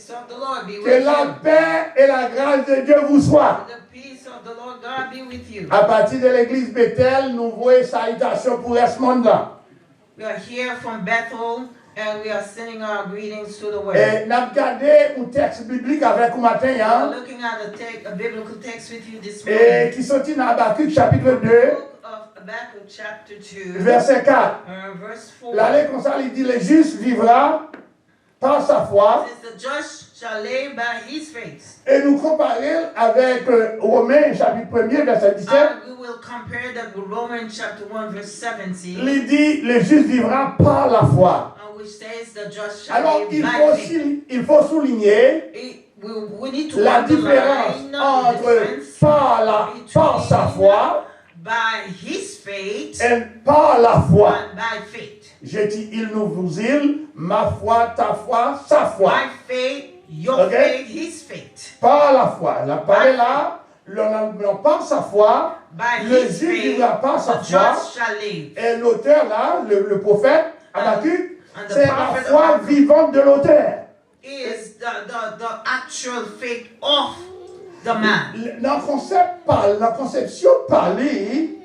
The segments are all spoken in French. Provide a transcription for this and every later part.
Que la paix et la grâce de Dieu vous soient. À partir de l'église Bethel, nous voyons salutations pour ce monde-là. We are here from Bethel and we are sending our greetings to the world. Et nous avons regardé un texte biblique avec vous matin. We're looking at a biblical text with you this morning. Et qui sortit dans Habakkuk chapitre 2. Habakkuk chapter 2. Verset 4. Verse 4. L'allée comme ça, il dit, le juste vivra par sa foi. It says, the just shall live by his faith. Et nous comparer avec Romains chapitre 1er verset 17. We will compare that with Romans chapter 1 verse 17. Il dit, le juste vivra par la foi. Which says the just shall Alors, live by faith. il faut souligner We need to la différence entre par sa foi by his faith et par la foi. And by faith. Je dis, il nous vous il, ma foi, ta foi, sa foi. My faith, your faith, his faith. Par la foi. La parole là, l'on par sa foi, le juste vivra par sa foi. Et l'auteur là, le prophète, Habakkuk, c'est la foi vivante de l'auteur. Is the actual faith of the man. La conception parlée,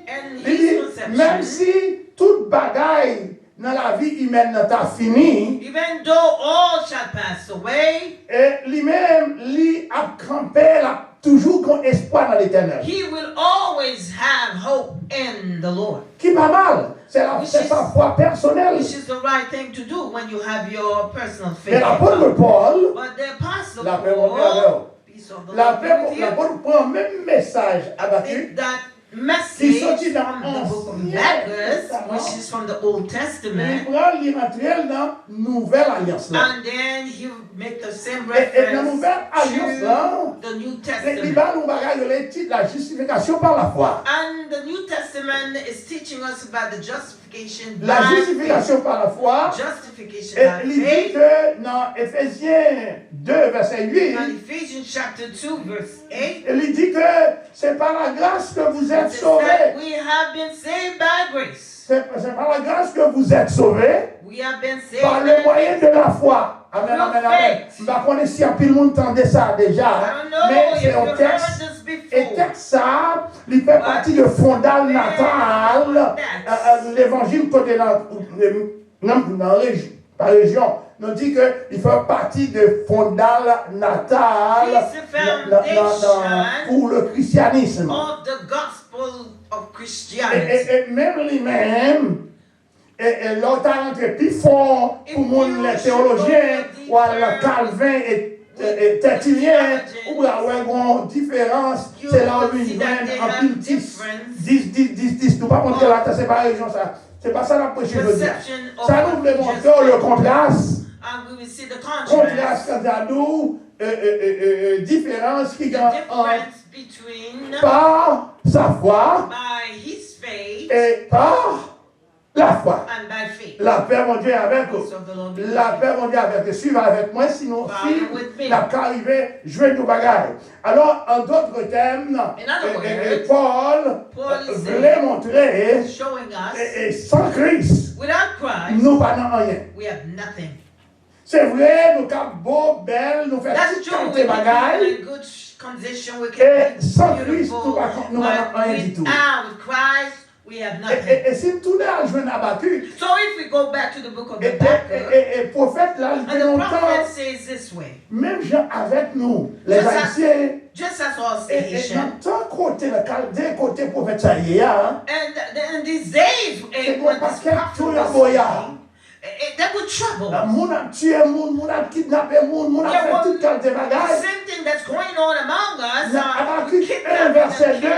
même si toute bagaille dans la vie humaine n'a fini, even though all shall pass away, et lui-même, lui a campé toujours con espoir dans l'éternel. He will always have hope in the Lord. Qui pas mal, c'est sa foi personnelle. Which is the right thing to do when you have your personal faith. Mais l'apôtre Paul, but the apostle Paul, l'apôtre prend le même message à Habakkuk. Message from the book of Habakkuk, which is from the Old Testament, and then he make the same reference to the New Testament. And the New Testament is teaching us about the justification by faith. Justification by faith. Dans Éphésiens 2, verset 8, in Ephesians chapter 2, verse 8, il dit que c'est par la grâce que vous êtes sauvés. We have been saved by grace. C'est par la grâce que vous êtes sauvés. We have been saved par le moyen de la foi. Amen, amen, amen. Je ne sais pas si tout le monde entendait ça déjà. Mais c'est un texte. Et texte ça, il fait partie de fondal natal. L'évangile côté dans la région. Nous dit qu'il fait partie de fondal natal pour le christianisme. Of the gospel of Christianity. Et même lui-même, et l'autre entre plus fort pour les théologiens, ou le Calvin et Tertullien, où il y a une différence, c'est là où il y a un pile 10. Nous ne pas montrer la séparation, ça. C'est pas ça la prêche de dire. Ça nous veut montrer le contraste. Contraste quant à nous, différence qui gagne par sa foi et par la foi. La paix mon Dieu avec vous. La paix mon Dieu avec vous. Suivez avec moi, sinon si n'a qu'à arriver, je vais nous bagarrer. Alors, en d'autres termes, Paul voulait montrer et sans Christ, nous n'avons rien. C'est vrai, nous sommes beaux, belles, nous faisons toutes les bagailles. Et sans Christ, nous n'avons rien du tout. We have nothing. Et si nous tournons à jouer Habakkuk, so if we go back to the book of Habakkuk, et prophète là, and the prophet says this way, même gens avec nous, les Haïtiens, just as us Haitians, et dans côté le côté prophète ça y est, and these days, when this prophet was speaking, there was trouble. Moun a tué moun a kidnappé moun a fait toute qualité de bagages. The same thing that's going on among us. Habakkuk 1 verset 2.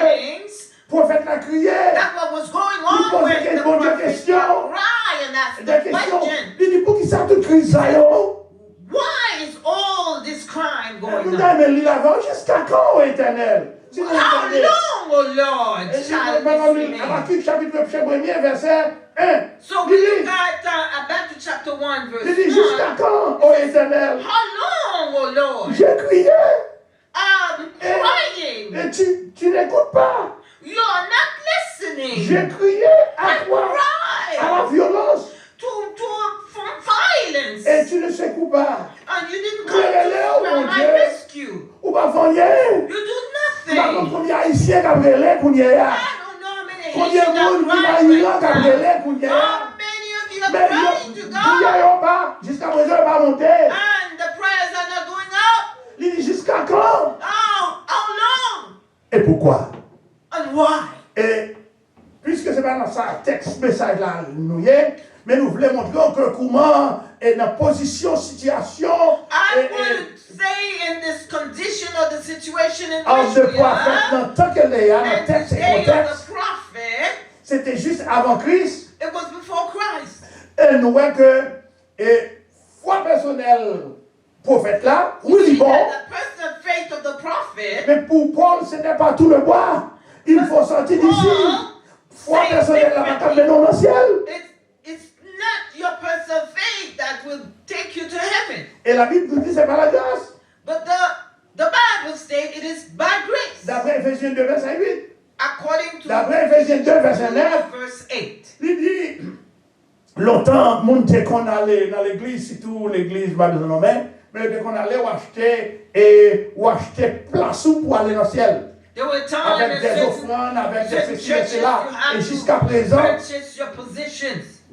Prophète l'a crié. That's what was going on with the prophet. Cry and ask the question. Il dit pour qui ça toute crise ça yo? Why is all this crime going on? Nous avons lu l'avant jusqu'à quand, Éternel? How long, oh Lord, shall this remain? Habakkuk chapitre 1 verset 1. So we look at Habakkuk chapter 1 verse 1. Il dit jusqu'à quand, oh Éternel? How long, oh Lord? J'ai crié. I'm crying. Et tu n'écoutes pas. You're not listening. J'ai crié à toi, à la violence. From violence. Et tu ne secoues pas. And you didn't come rien. You do nothing. Par contre, combien haïtiens qui ont relé qu'on y a? I don't know how many Combien de monde qui va Iran qui a relé qu'on y a? How many of you are Mais praying to il God? n'y a pas, jusqu'à présent, il n'est pas monté. And the prayers are not going up. Il dit jusqu'à quand? How long? Et pourquoi? And why? Et puisque ce n'est pas dans ça texte, message là, nous y est, mais nous voulons montrer que comment est dans position, situation. I want to say in this condition or the situation in En which ce we are, prophète, dans tant que les dans and the texte et day of contexte, the prophet, c'était juste avant Christ. it was before Christ. Et nous voyons que foi personnelle prophète là, oui, See bon, that the personal faith of the prophet, mais pour Paul, ce n'est pas tout le bois. Il faut sortir d'ici. Foi personnelle là, va t'amener dans le ciel. it's not your personal faith that will take you to heaven. Et la Bible nous dit c'est par la grâce. But the Bible states it is by grace. D'après Ephésiens 2, verset 8. According to D'après Ephésiens 2, verset 9. verse 8. Il dit, longtemps, mon Dieu qu'on allait dans l'église, surtout l'église, pas besoin de nommer, mais qu'on allait ou acheter place pour aller dans le ciel. Avec des offrandes, avec des ceci et cela. Et jusqu'à présent,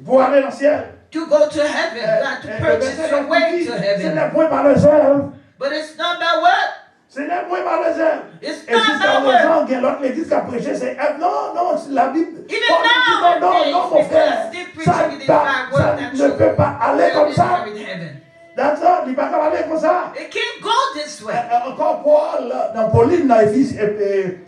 pour aller dans le ciel. To go to heaven, not to purchase your way to Ce heaven. n'est point par le zèle. But it's not by what? Ce n'est point par le zèle. It's Et not jusqu'à by présent, what? il y a l'autre l'église qui a prêché, c'est non, c'est la Bible. Even Paul dit, nowadays, non, mon frère, people ça, still preaching this by word ne peut pas aller comme ça. heaven. D'accord, il ne peut pas aller comme ça. It can't go this way. Encore Paul, dans Pauline, dans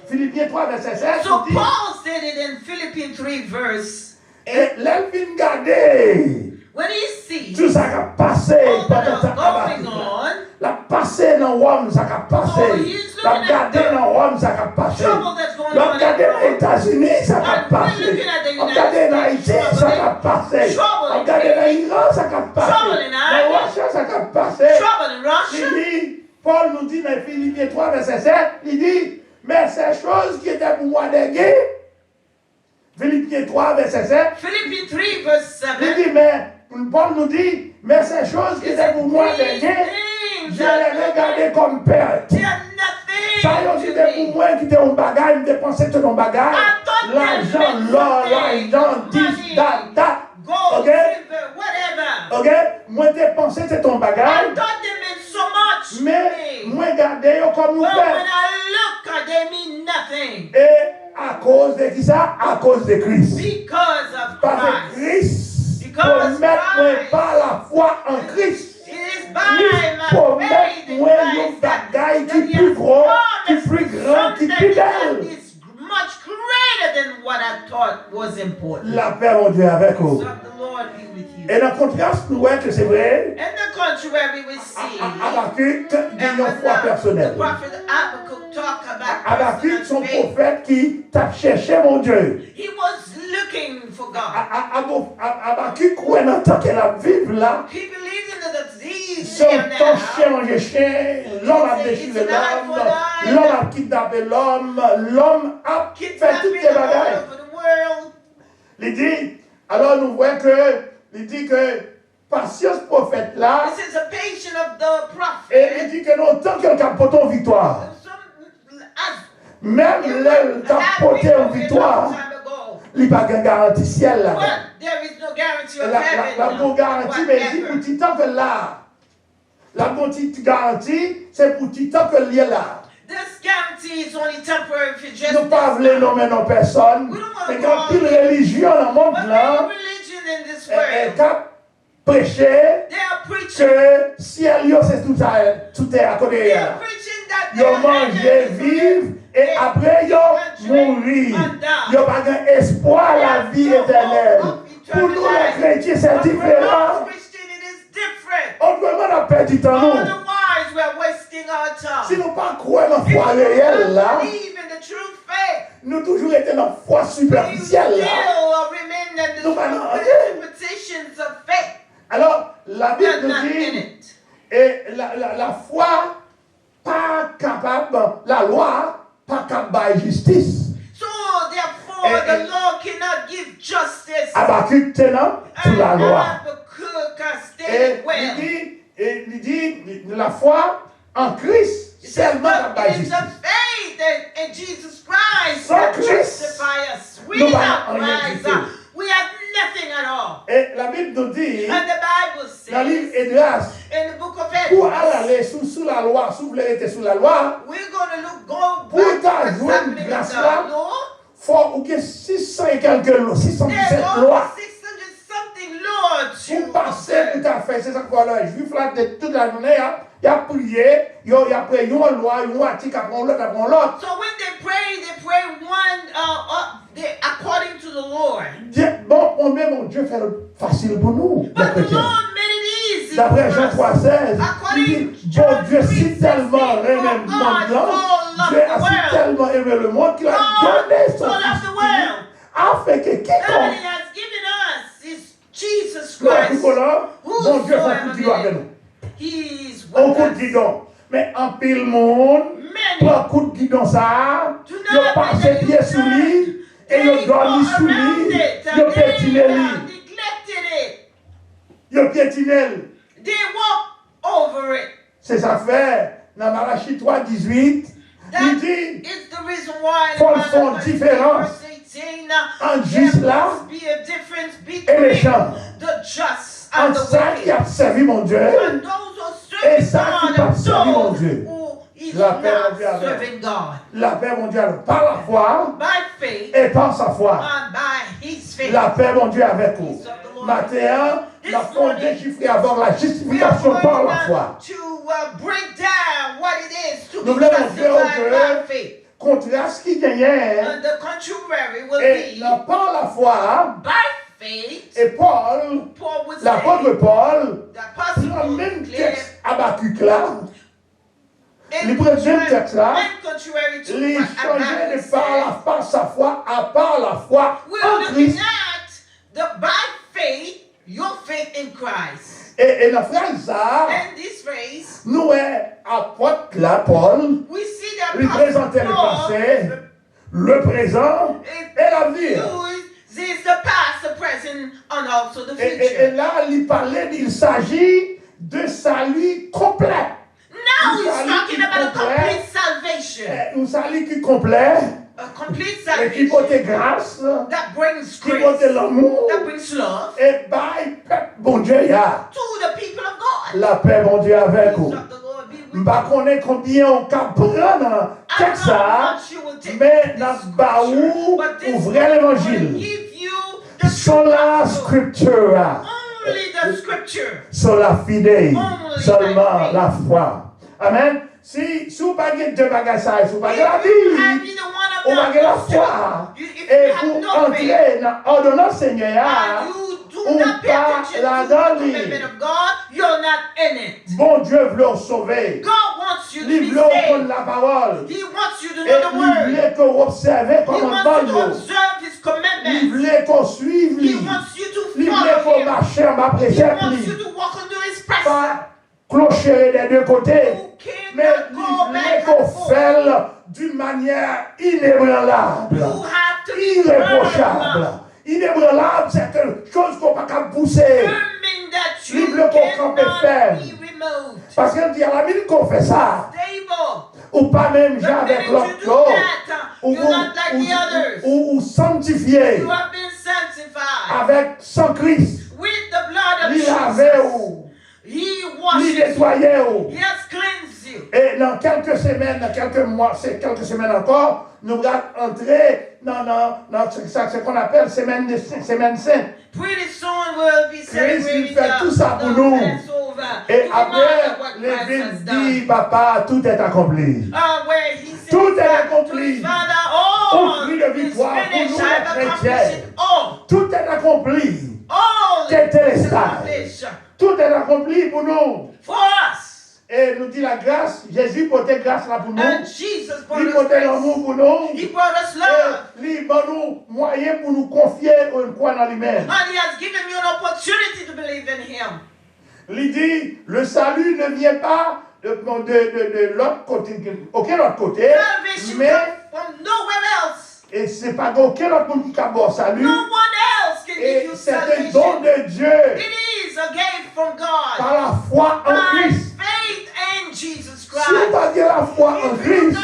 Philippiens 3, verset 16, So il dit, Paul said it in Philippians 3 verse. et l'elfine gardée, When he sees tout ça qui a passé all that pendant is sa going cabaret, on, la passé dans Rome, ça qui a passé, Oh, he's la looking at gardé the dans Rome, ça qui a passé, trouble that's going la on in gardé Rome. aux États-Unis, ça qui a And we're passé, looking at the la United gardé dans States, Haïti, ça qui a passé, trouble la in gardé dans Haiti, Iran, ça qui a passé, trouble in dans Iran, Russie, ça qui a passé. trouble in Russia. Il dit, Paul nous dit dans Philippiens 3, verset 7, il dit, mais ces choses qui étaient pour moi des gays, Philippiens 3, verset 7, Philippians 3 verse il 7. dit, mais Paul nous dit, mais ces choses qui étaient pour moi des gays, je les regardais comme perte. They are nothing Ça y est, to c'était pour me. moi qui était un bagage, je dépensais tout un bagage, I thought l'argent, that meant l'or, something. l'argent, Money, that. Gold, Okay? silver, whatever. Ok? Moi dépensais c'est ton I bagage, thought they meant so much mais to me. moi gardais comme nous But fait. when I look, they mean nothing. Et à cause de qui ça? À cause de Christ. Because of Parce que Christ. Christ, Because pour mettre moi Christ. par la foi en Christ, It is lui, by pour my mettre faith in moi un Christ bagage that qui he plus has gros, qui promised plus grand, qui something plus that belle. is much greater than what I thought was important. La paix, mon Dieu, avec vous. So the Lord be with you. Et dans le contraste, nous voyons que c'est vrai, In the contrary, we see Habakkuk gagne and une foi the personnelle. prophet Habakkuk talk about Habakkuk, son personal faith. prophète qui t'a cherché, mon Dieu. He was looking for God. Habakkuk, ouais, dans le temps qu'elle a vécu là, He believed in the disease son there temps now. chien manger chien, l'homme a déchiré l'homme a kidnappé l'homme a fait toutes Kidnapping ces all bagages. over the world. Il dit, alors nous voyons que, il dit que, patience prophète là, This is a patient of the prophet. et il dit que non, tant qu'elle capote en victoire, même l'elle capote en victoire, il n'y a pas de garantie ciel là. But there is no guarantee of La heaven. bonne garantie, mais il dit pour tout temps que là, la bonne garantie, c'est pour tout temps que l'il est là. This guarantee is only temporary if it's just Nous ne pas voulons nommer nos personnes, mais quand il religion dans le monde but là, no religion in this et world. qu'a prêché They are preaching. que ciel yo c'est tout est à côté. They are preaching that Yo manger, vivre et après yo mourir. Yo pas un espoir à la vie éternelle. Pour nous les chrétiens c'est différent. Autrement on a perdu temps nous. Otherwise, we're wasting our Si time. nous pas croire dans la If foi we réelle don't là, believe in the true faith, nous toujours été dans la foi we superficielle là. still remain in the No, but no, interpretations of faith. Alors la We are Bible nous not in dit it. et la foi pas capable, la loi pas capable de justice. So, therefore, the law cannot give justice. Habakkuk tenant sous la loi. Habakkuk has Et stated well. il dit la foi en Christ seulement dans la justice. Sans Christ, nous n'avons rien du tout. We have nothing at all. Et la Bible nous dit, And the Bible says, dans le livre Esdras, in the book of pour Esdras, aller sous la loi, si vous voulez être sous la loi, we're going to go pour back to ta what's joie happening in grâce the là, law. faut qu'il y ait 600 et quelques lois, 617 There's lois. only 600 something laws Pour passer tout à fait, c'est ça qu'on a juif là, toute la journée, il a prié, il a pris une loi, une article, après l'autre, après l'autre. So when they pray one according to the Lord. Bon, on met mon Dieu faire facile pour nous, les But the chrétiens. Lord made it easy. D'après Jean 3,16, il dit, bon Dieu si tellement aimé le monde, Dieu a si tellement aimé le monde qu'il a donné son Fils afin que quiconque, Jesus bon Christ, Dieu fait tout dire avec nous. On coup de guidon. Mais en pile monde, prend coup de guidon ça, il passe ses pieds sous lui, et il dormi sous lui, il piétine lui. Il piétine. They walk over it. C'est ça fait, dans Malachie 3:18, il dit, is the reason why Paul font différence entre juste là et les gens. Entre ça qui a servi mon Dieu et ça qui n'a pas servi mon Dieu. La paix mondiale. La paix mondiale par la foi et par sa foi. La paix mondiale avec vous. Matin, la foi déchiffrée avoir la justification par la foi. Nous voulons montrer contraire ce qui gagnait et par la foi et Paul, l'apôtre Paul, dans le même texte Habakkuk là, il prend le même texte là, il changeait de par sa foi à par la foi en Christ. Your faith in Christ. Et la phrase ça, nous apôtre là, Paul, lui présentait le passé, le présent et l'avenir. Et là, il parlait, il s'agit de salut complet. Now he's talking about a complete salvation. Un salut qui complet. A complete salvation. Qui porte grâce. That brings grace. Qui porte l'amour. That brings love. Et by bon Dieu, to the people of God. La paix, bon Dieu, avec vous. Je ne sais pas combien on peut prendre ça, mais dans baou, ouvrez l'évangile. Sur la scripture. Sur la fidèle. Seulement la foi. Amen. Si vous n'avez pas de bagages, si vous n'avez pas la vie, vous n'avez la foi. Et vous entrez dans l'ordonnance Seigneur. Ou pas la donne. Bon Dieu veut nous sauver. Il veut prendre la parole. Et il veut qu'on observe commandement. Il veut qu'on suive. Il veut qu'on marche en bas précepte. Pas clocher des deux côtés. Mais il veut qu'on fasse d'une manière inébranlable. Irréprochable. Inébranlable, c'est quelque chose qu'on ne peut pas pousser. Il veut qu'on campe ferme. Parce qu'il dit à la minute qu'on fait ça, ou pas même genre avec l'autre, ou sanctifié avec son Christ. Il avait ou il nettoyait ou. Et dans quelques semaines, dans quelques mois, c'est quelques semaines encore, nous allons entrer dans ce qu'on appelle semaine sainte. Christ fait tout ça pour nous. Et après, l'Église dit, papa, tout est accompli. Tout est accompli. Au prix de victoire pour nous les chrétiens. Tout est accompli. Tout est accompli pour nous. Et nous dit la grâce, Jésus portait grâce là pour nous. Il portait l'amour pour nous. Et il donne nous moyen pour nous confier une foi dans lui-même. Il dit, le salut ne vient pas de l'autre côté, aucun autre côté, mais et c'est pas aucun autre monde qui a bon salut. Et c'est un don de Dieu. Par la foi en Christ. Si vous ne pas dire la la foi en Christ,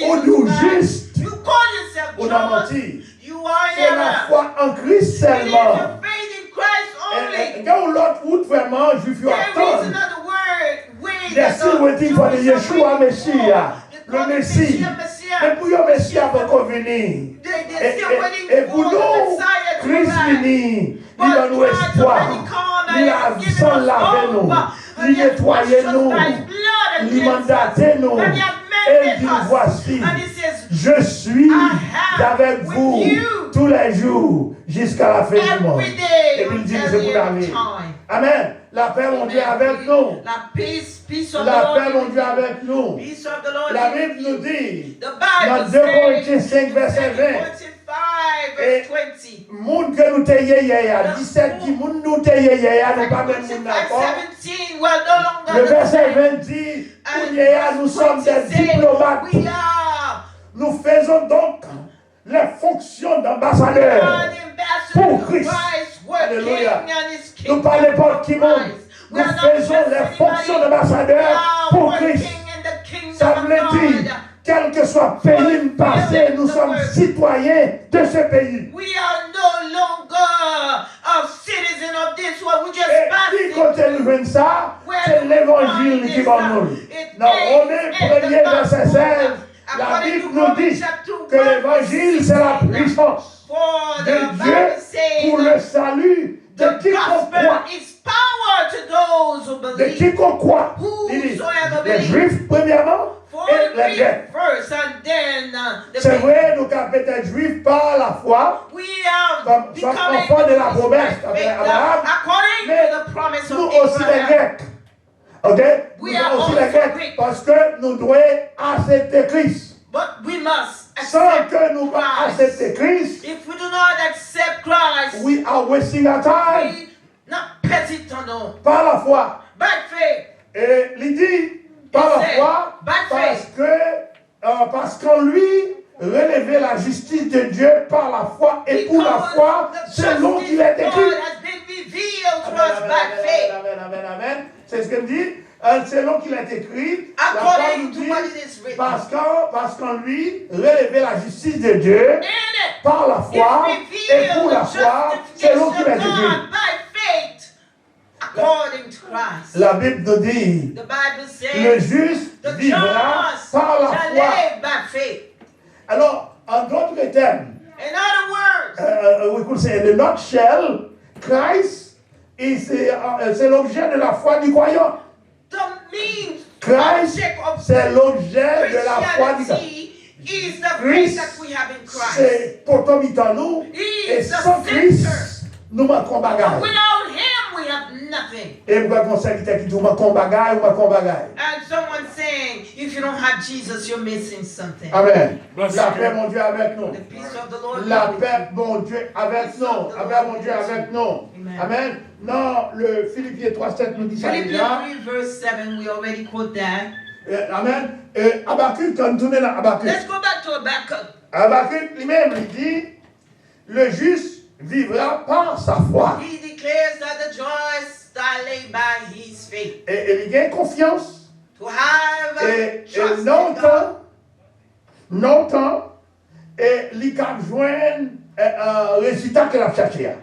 ou nous juste, ou n'a menti. C'est la foi en Christ seulement. Et quand l'autre route vraiment, juif you attend. They're still waiting for the Yeshua Messiah, le Messie. Et pour le Messie va venir. Et pour nous, Christ vini, il va nous espoir. Il a sans laver nous, il nettoyer nous, il mandater nous. Et il dit voici, je suis avec vous tous les jours jusqu'à la fin du monde. Et puis il dit c'est pour l'avenir. Amen. La paix, mon Dieu, avec nous. La paix, mon Dieu, avec nous. La Bible nous dit, dans 2 Corinthiens 5, verset 20, et monde que nous te yéyé, 17 qui monde nous te yéyé, nous pas même monde d'accord. Le verset 20 dit, nous sommes des diplomates. Nous faisons donc les fonctions d'ambassadeurs pour Christ. Alléluia. Nous pas n'importe qui monde. Nous faisons les fonctions d'ambassadeurs pour Christ. Ça veut dire, quel que soit le pays passé, nous sommes citoyens de ce pays. Et qui continue ça, c'est l'évangile qui va nous. Dans Romains 1er verset 16, la Bible nous dit que l'évangile c'est la puissance de Dieu pour le salut de quiconque croit. De quiconque croit. Les Juifs premièrement et les Grecs. C'est vrai, nous sommes peut-être Juifs par la foi, comme enfants de la promesse Abraham, mais nous aussi les Grecs. Ok? Nous aussi les Grecs parce que nous devons accepter Christ. Sans que nous pas accepter Christ, if we do not accept Christ, we are wasting our time. Par la foi. By faith. Et il dit par la foi parce qu'en lui relever la justice de Dieu par la foi et pour la foi selon qu'il est écrit. Amen. C'est ce qu'il dit. Selon qu'il est écrit, la foi nous dit, parce qu'en lui, relever la justice de Dieu par la foi et pour la foi, selon qu'il est écrit. La Bible nous dit, le juste vivra par la foi. Alors, en d'autres termes, we could say in a nutshell, Christ, c'est l'objet de la foi du croyant. Christ, c'est l'objet de la foi du croyant. Christ, c'est pour en nous, et sans Christ, nous manquons bagaille. Et vous avez conseillé que nous manquons bagaille ou manquons bagaille. And someone saying, if you don't have Jesus, you're missing something. Amen. La paix, mon Dieu, avec nous. The peace of the Lord. La paix, mon Dieu, avec nous. La paix, mon Dieu, avec nous. Amen. Non, le Philippiens 3:7 nous dit ça déjà. Philippians 3 verse 7, we already quote that. Amen. Habakkuk, quand nous tournons dans Habakkuk. Let's go back to Habakkuk. Habakkuk lui-même, il dit, le juste vivra par sa foi. He declares that the joys are laid by his faith. Et il gagne confiance. To have trust in God. Non-temps, et il a joindre un résultat qu'il a cherché.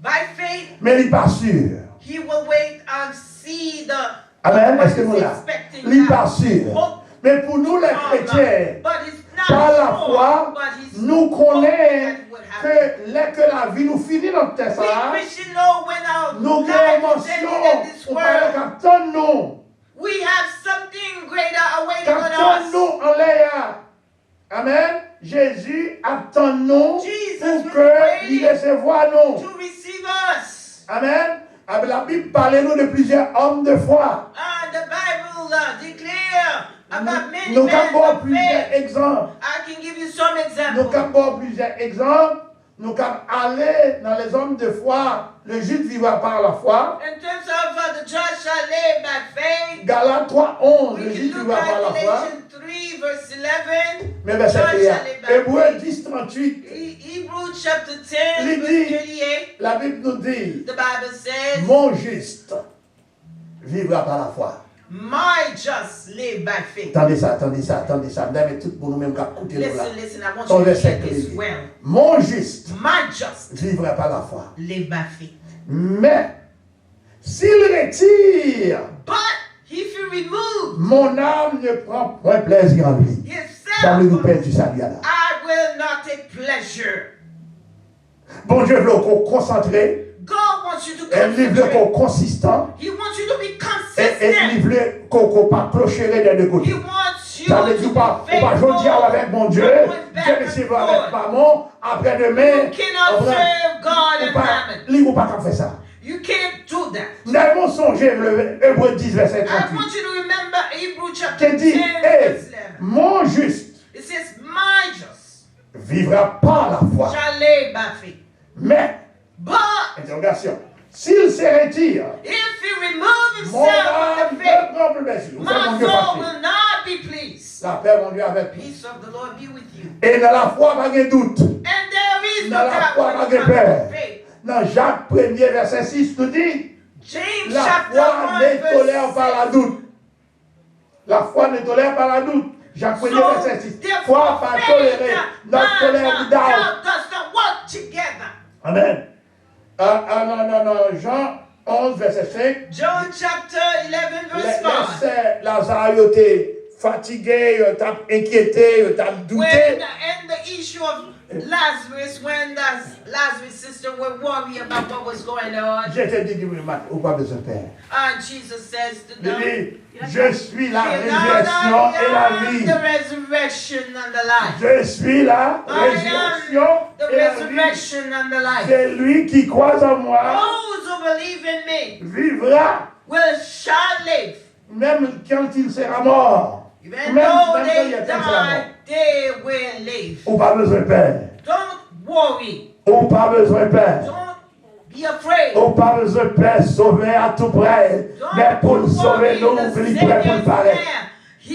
By faith, mais il n'est pas sûr. He will wait and see the Amen. Est-ce que nous là? Il n'est pas sûr. Mais pour nous les chrétiens, par la foi, nous connaissons que dès que la vie nous finit notre test, nous mention, on parle qu'attend nous. We have something greater awaiting on us. Nous en l'air. Amen. Jésus attend nous pour que il recevoir nous. To receive us. Amen. La Bible parle nous de plusieurs hommes de foi. The Bible declare about many nous men avons of plusieurs faith. exemples. I can give you some examples. Nous avons plusieurs exemples. Nous avons aller dans les hommes de foi. Le juste vivra par la foi. In terms of the just shall live by faith. Galates 3:11. Le juste vivra par la foi. 3 verse 11. Mais verset 1. Hébreux 10:38. Hebrews chapter 10 verse 38. La Bible nous dit. The Bible says. Mon juste vivra par la foi. My just live by faith. Attendez ça. D'ailleurs, tout pour nous-mêmes qui écoutez nous là. Listen, I want you to hear this well. Mon juste My just vivrait par la foi. live by faith. Mais s'il retire, but if you remove, mon âme ne prend point plaisir en lui. Ça veut nous perdre du salut là. I will not take pleasure. Bon Dieu veut qu'on concentre. God wants you to concentrate. Il veut qu'on consistant. He wants you to be consistent. Et il veut qu'on pas clocherer des deux côtés. He wants you ça veut dire pas, on va jouer avec mon Dieu. Dieu ne va avec maman. Après demain, you cannot serve God and mammon. Ou pas faire ça. You can't do that. Nous avons songé Hébreux 10 verset 38. I want you to remember Hebrew chapter 10 dit, verse 11. Mon juste. It says, my just vivra par la foi. Shall live by faith. Mais, interrogation, s'il se retire, if he remove himself from the faith, my soul will not be pleased. La paix mon Dieu avec nous. Peace of the Lord be with you. Et dans la foi, pas de doute. And there is no doubt pas de peur. Dans Jacques 1er verset 6 nous dit, James la foi ne tolère pas la doute. La foi ne tolère pas la doute. Jacques 1er verset 6. Foi pas tolérer, not tolère doubt. Does not work together. Amen. Non. Jean 11 verset 5. John chapter 11 verse 5. Lazare était fatigué, inquiété, douté. And the issue of Lazarus, when Lazarus' sister were worried about what was going on. J'étais dit, ou pas besoin de père. And Jesus says to them, je suis la résurrection et la vie. The resurrection and the life. Je suis la résurrection et la vie. C'est lui qui croit en moi. Those who believe in me vivra. Shall live. Même quand il sera mort. Even though they die, they will live. Ou pas besoin de peur. Don't worry. Ou pas besoin de peur. Don't be afraid. Ou pas besoin de peur, sauver à tout près. Mais pour le sauver, nous, il est prêt pour le paraître.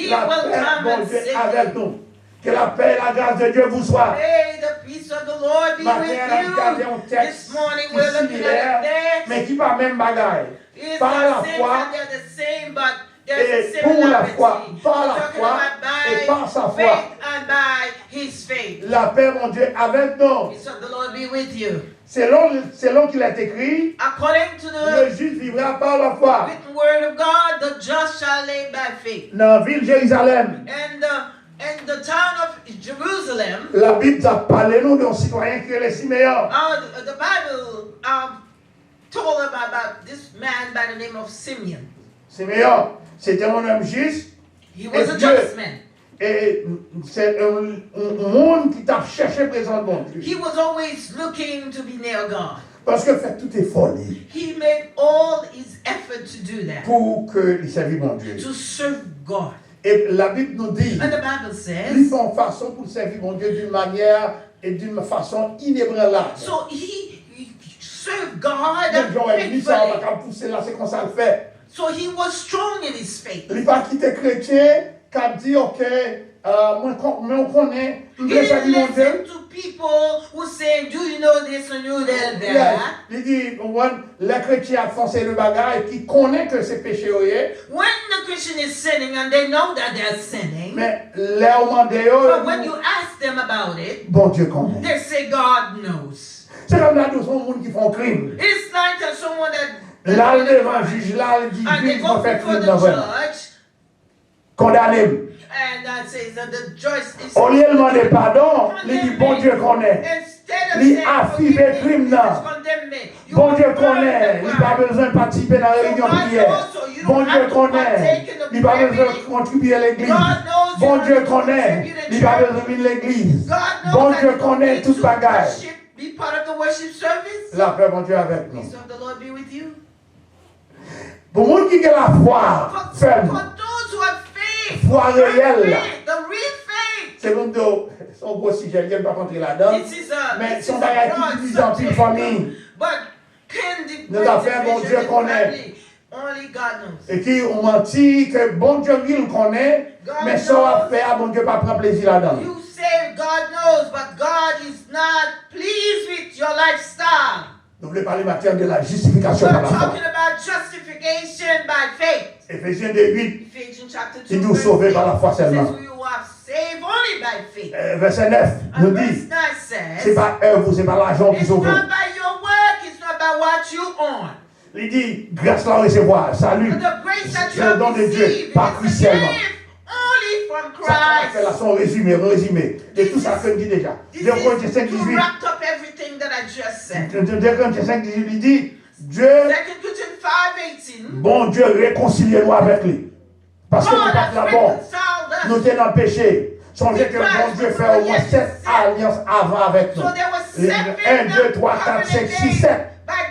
La paix, mon Dieu, avec nous. Que la paix et la grâce de Dieu vous soient. May the peace of the Lord be with you. This morning we're looking at that. Mais qui pas même bagaille. Par la foi. Et pour la foi, par la foi et par sa foi. And by his faith. La paix, mon Dieu, avec nous. Peace of the Lord be with you. Selon qu'il est écrit, according to le juste vivra par la foi. Written word of God, the just shall live by faith. Dans la ville de Jérusalem. And the town of Jerusalem. La Bible a parlé nous d'un citoyen qui est le Siméon. The Bible told about this man by the name of Simeon. Siméon, c'était un homme juste. He was a just man. Et c'est un monde qui t'a cherché présent bon Dieu. He was always looking to be near God. Parce que fait tout effort. He made all his effort to do that. Pour que il serve mon Dieu. To serve God. Et la Bible nous dit. And the Bible says. Ils font façon pour servir mon Dieu d'une manière et d'une façon inébranlable. So he served God faithfully. C'est comme ça le fait. So he was strong in his faith. Il va quitter chrétien, qui dit ok, mais on connaît. He didn't listen to people who say, do you know this or you know that? Il dit, les chrétiens font le bagage qui connaît que c'est péché. When the Christian is sinning and they know that they're sinning, mais but when you ask them about it, bon Dieu connaît. They say God knows. C'est comme là, nous sommes gens qui font crime. It's like someone that là, l'évangile, là, il dit, and they go before the judge, condamné. And that says that the judge is. Au lieu de demander pardon, il dit bon Dieu connaît. Il affirme le crime là. Bon Dieu connaît. Il n'a pas besoin de participer dans la réunion de prière. Bon Dieu connaît. Il n'a pas besoin de contribuer à l'église. Bon Dieu connaît. Il n'a pas besoin de venir à l'église. Bon Dieu connaît tout bagage. Be part of the worship service. La paix, mon Dieu, avec nous. Peace of the Lord be with you. Pour moi qui a la foi ferme, foi réelle, c'est bon de son gros sujet, je ne vais pas rentrer là-dedans, mais son bagage qui divise en une famille. Notre affaire, bon Dieu connaît. Et qui ont menti que bon Dieu il connaît, mais son affaire, bon Dieu pas prendre plaisir là-dedans. You say God knows, but God is not pleased with your lifestyle. Nous voulons parler maintenant de la justification par la foi. Talking about justification by faith. Éphésiens 2:8. Ephesians chapter 2. Il nous sauve par la foi seulement. Says we are saved only by faith. Verset 9 nous dit, c'est pas œuvre, c'est pas l'argent qui sauve. It's not by your work, it's not by what you own. Il dit, grâce à recevoir, salut, le don de Dieu, par Christ seulement. Ça fait là son résumé. Et tout ça que je dis déjà. 2 Corinthiens 5, 18. 2 Corinthiens 5, 18, il dit, Dieu, bon Dieu, réconciliez-nous avec lui. Parce que nous sommes là-bas, nous sommes dans le péché. Songez que bon Dieu fait au moins 7 alliances avant avec nous. 1, 2, 3, 4, 5, 6, 7.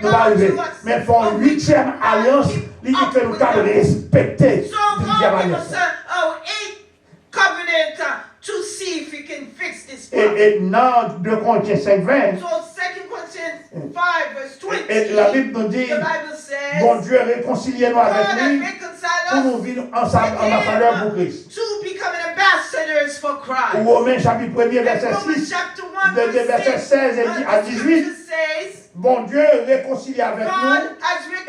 Nous arrivons. Mais pour une 8e alliance, il dit que nous devons respecter la 8e alliance. Covenant to see if we can fix this problem. Et dans 2 Corinthiens 5, 20. So 2 Corinthians 5 verse 20. Et la Bible nous dit, bon Dieu, réconciliez-nous avec lui pour nous vivre ensemble en ambassadeurs pour Christ. To become ambassadors for Christ. Romains chapitre 1 verset 6, de verset 16 à 18. Bon Dieu réconcilie avec nous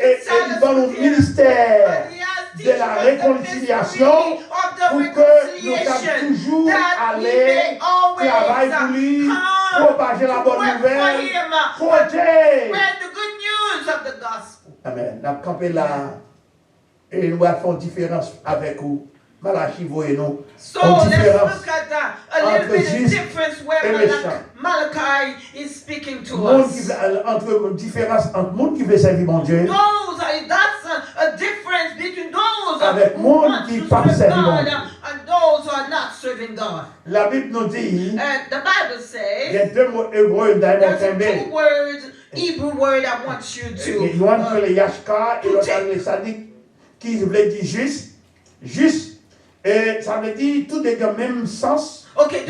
et il donne au ministère de la réconciliation pour que nous puissions toujours aller travailler pour lui, propager la bonne nouvelle, protéger. Amen. Nous avons campé là et nous avons fait une différence avec vous. Malachi, voyez-nous. So let's look at that. A little bit of difference where Malachi is speaking to us. Entre différence entre monde qui veut servir mon Dieu. That's a difference between those avec monde qui pas servir mon Dieu. And those who are not serving God. La Bible nous dit. The Bible says. Il y a 2 mots hébreux dans there's 2 words, Hebrew word I want you to. Il y a un le yashka et l'autre le sadik qui veut dire juste. Et ça veut dire tout est dans le même sens. Okay,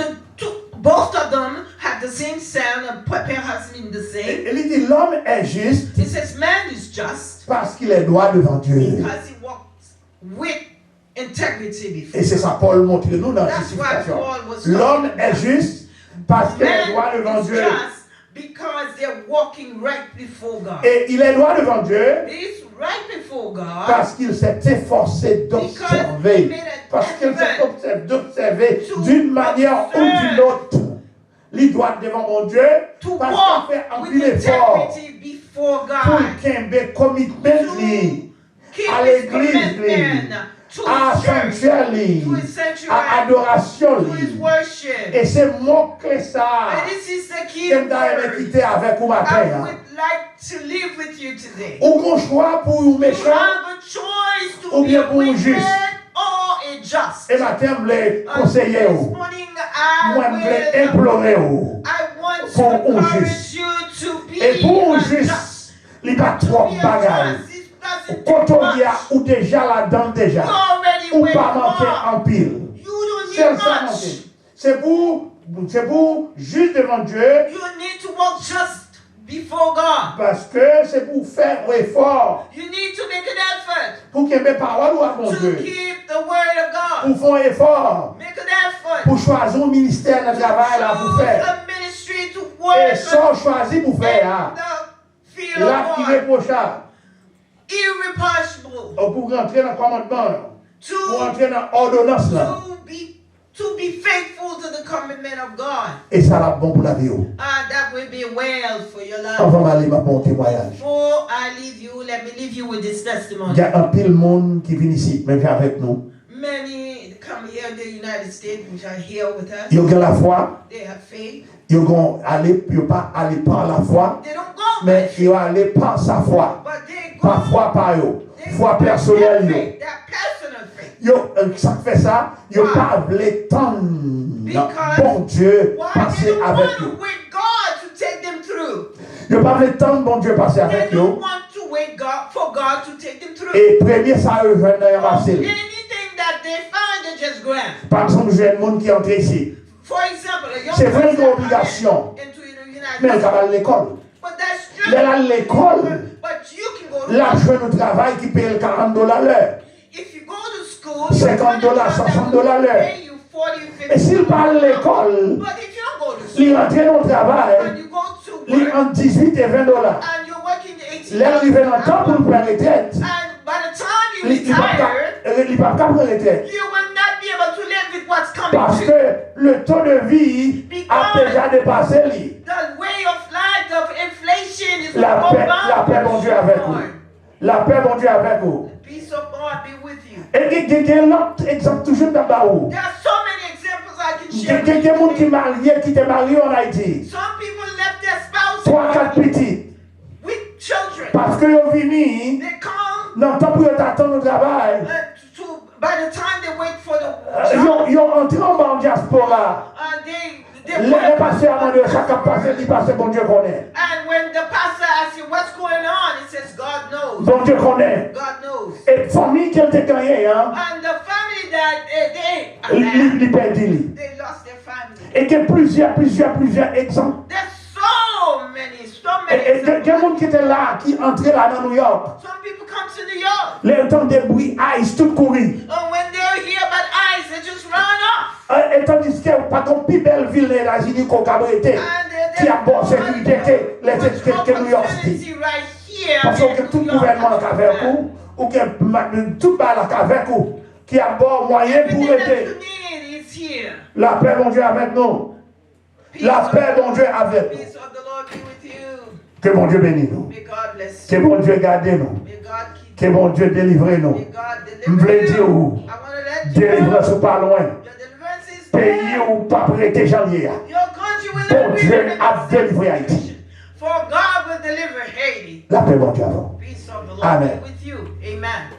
both of them have the same sound and perhaps mean the same. Et il dit l'homme est juste. It says man is just. Parce qu'il est droit devant Dieu. Because he walks with integrity before. Et c'est ça Paul montre nous dans la justification. L'homme est juste parce qu'il est droit devant Dieu. Because they're walking right before God. Et il est droit devant Dieu. He's right before God. Parce qu'il s'est efforcé d'observer. Parce qu'il s'est d'observer d'une manière ou d'une autre. Il doit devant mon Dieu. Parce qu'il fait un peu d'effort. Pour qu'il commitment à l'église. À sanctuaire, à adoration, et c'est mon que ça qui m'a quitté avec vous matin. Ou qu'on choix pour un méchant, ou bien pour un juste. Et matin, je voulais conseiller, moi je voulais implorer pour un juste. Et pour un juste, il n'y a pas trop de bagages. Quand on y a ou déjà là-dedans déjà, ou pas manquer en pile. C'est ça manquer. C'est pour juste devant Dieu. You need to walk just before God. Parce que c'est pour faire effort. You need to make an effort. Pour qu'il y ait des paroles à mon Dieu. To keep the word of God. Pour faire effort. Make an effort. Pour choisir un ministère de travail là pour faire. A ministry to work. Et sans choisir pour faire. Là qui reprochable. Irreproachable. Pour rentrer dans le commandement. Pour rentrer dans l'ordonnance là. To be faithful to the commandment of God. Et ça va bon pour la vie. That will be well for your life. On va aller mon témoignage. Before I leave you, let me leave you with this testimony. Il y a un pile monde qui vient ici, même avec nous. Many come here in the United States, which are here with us. Ils ont la foi. They have faith. Ils vont aller, ils vont pas aller par la foi. They don't go. Mais ils vont aller par sa foi. But they go. Par foi par eux. Foi personnelle. Yo, ça fait ça, yo pas voulu tendre bon Dieu passer avec eux. Yo pas voulu tendre bon Dieu passer avec eux. Et premier ça eux veulent dans marcher. Par exemple, j'ai un monde qui entre ici. C'est vraiment une obligation. Mais elle va à l'école. Elle est à l'école. L'argent de travail qui paye le $40 l'heure. $50, $60 l'heure. Et s'il parle à l'école, il rentre au travail, il entre 18 et $20. L'arrivée dans le temps pour nous faire retraite. And by the time you retire, il va pas prendre retraite. you will not be able to live with what's coming Parce to que le taux de vie a déjà dépassé lui. the way of life of inflation is La paix, mon Dieu, avec vous. La paix, mon Dieu, avec vous. The peace of God be with you. Et il y a un autre exemple toujours dans Baou. There are so many examples I can share. Il y a des gens qui étaient mariés en Haïti. Some people left their spouses 3-4 petits. with children. Parce que ils viennent They come dans le temps pour attendre au travail. By the time they wait for the job, Ils ont entré en diaspora. Les pasteurs ont demandé chaque passé, dit passé, bon Dieu connaît. And when the pastor asks you what's going on, it says God knows. Bon Dieu connaît. God knows. Et famille qui était gagnée, hein. And the family that Ils perdent. they lost their family. Et que plusieurs exemples. There's so many Et il y a des gens qui étaient là, qui entraient là dans New York. Some people come to New York. Les temps des bruits, ice, tout courir. And when they hear about ice, they just run off. Et tandis que pas ton plus belle ville des États-Unis qu'on a été, qui a bonne sécurité que New York City. Parce que tout gouvernement qui a avec vous, ou que tout balle avec vous, qui a bon moyen pour aider. La paix, mon Dieu, avec nous. La paix, mon Dieu, avec nous. Que mon Dieu bénisse nous. Que mon Dieu garde nous. Que mon Dieu délivre nous. Je veux dire où. Délivrance pas loin. Pays où pas prêter janvier. Bon Dieu a délivré Haïti. For God will deliver Haiti. La paix, mon Dieu, avant. Peace of the Lord Amen. be with you. Amen.